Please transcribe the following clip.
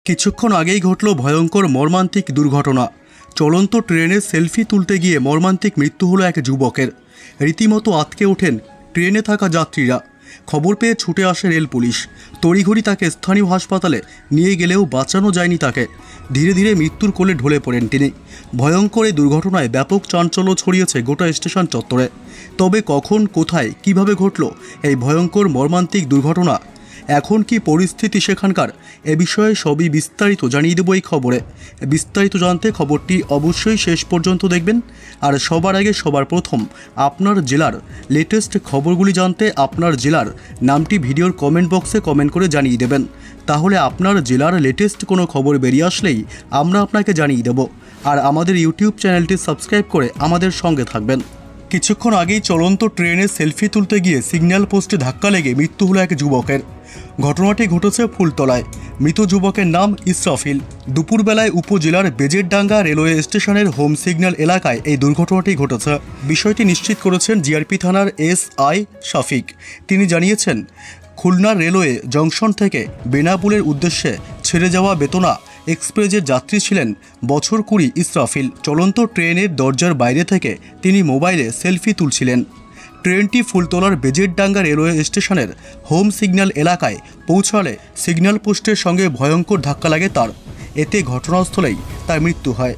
কিছুক্ষণ আগেই ঘটল ভয়ঙ্কর মর্মান্তিক দুর্ঘটনা। চলন্ত ট্রেনে সেলফি তুলতে গিয়ে মর্মান্তিক মৃত্যু হলো এক যুবকের। রীতিমতো আঁতকে ওঠেন ট্রেনে থাকা যাত্রীরা। খবর পেয়ে ছুটে আসে রেল পুলিশ। তড়িঘড়ি তাকে স্থানীয় হাসপাতালে নিয়ে গেলেও বাঁচানো যায়নি তাকে। ধীরে ধীরে মৃত্যুর কোলে ঢলে পড়েন তিনি। ভয়ঙ্কর এই দুর্ঘটনায় ব্যাপক চাঞ্চল্য ছড়িয়েছে গোটা স্টেশন চত্বরে। তবে কখন, কোথায়, কিভাবে ঘটল এই ভয়ঙ্কর মর্মান্তিক দুর্ঘটনা, এখন কি পরিস্থিতি সেখানকার, এ বিষয়ে সবই বিস্তারিত জানিয়ে দেব এই খবরে। বিস্তারিত জানতে খবরটি অবশ্যই শেষ পর্যন্ত দেখবেন। আর সবার আগে সবার প্রথম আপনার জেলার লেটেস্ট খবরগুলি জানতে আপনার জেলার নামটি ভিডিওর কমেন্ট বক্সে কমেন্ট করে জানিয়ে দেবেন। তাহলে আপনার জেলার লেটেস্ট কোনো খবর বেরিয়ে আসলেই আমরা আপনাকে জানিয়ে দেব। আর আমাদের ইউটিউব চ্যানেলটি সাবস্ক্রাইব করে আমাদের সঙ্গে থাকবেন। কিছুক্ষণ আগেই চলন্ত ট্রেনে সেলফি তুলতে গিয়ে সিগন্যাল পোস্টে ধাক্কা লেগে মৃত্যু হলো এক যুবকের। ঘটনাটি ঘটেছে ফুলতলায়। মৃত যুবকের নাম ইসরাফিল। দুপুরবেলায় উপজেলার বেজেরডাঙ্গা রেলওয়ে স্টেশনের হোম সিগন্যাল এলাকায় এই দুর্ঘটনাটি ঘটেছে। বিষয়টি নিশ্চিত করেছেন জিআরপি থানার এসআই শফিক। তিনি জানিয়েছেন, খুলনা রেলওয়ে জংশন থেকে বেনাপুলের উদ্দেশ্যে ছেড়ে যাওয়া বেতনা এক্সপ্রেসের যাত্রী ছিলেন বছর 20 ইসরাফিল। চলন্ত ট্রেনের দরজার বাইরে থেকে তিনি মোবাইলে সেলফি তুলছিলেন। ট্রেনটি ফুলতলার বেজেরডাঙ্গা রেলওয়ে স্টেশনের হোম সিগন্যাল এলাকায় পৌঁছালে সিগন্যাল পোস্টের সঙ্গে ভয়ঙ্কর ধাক্কা লাগে তার। এতে ঘটনাস্থলেই তার মৃত্যু হয়।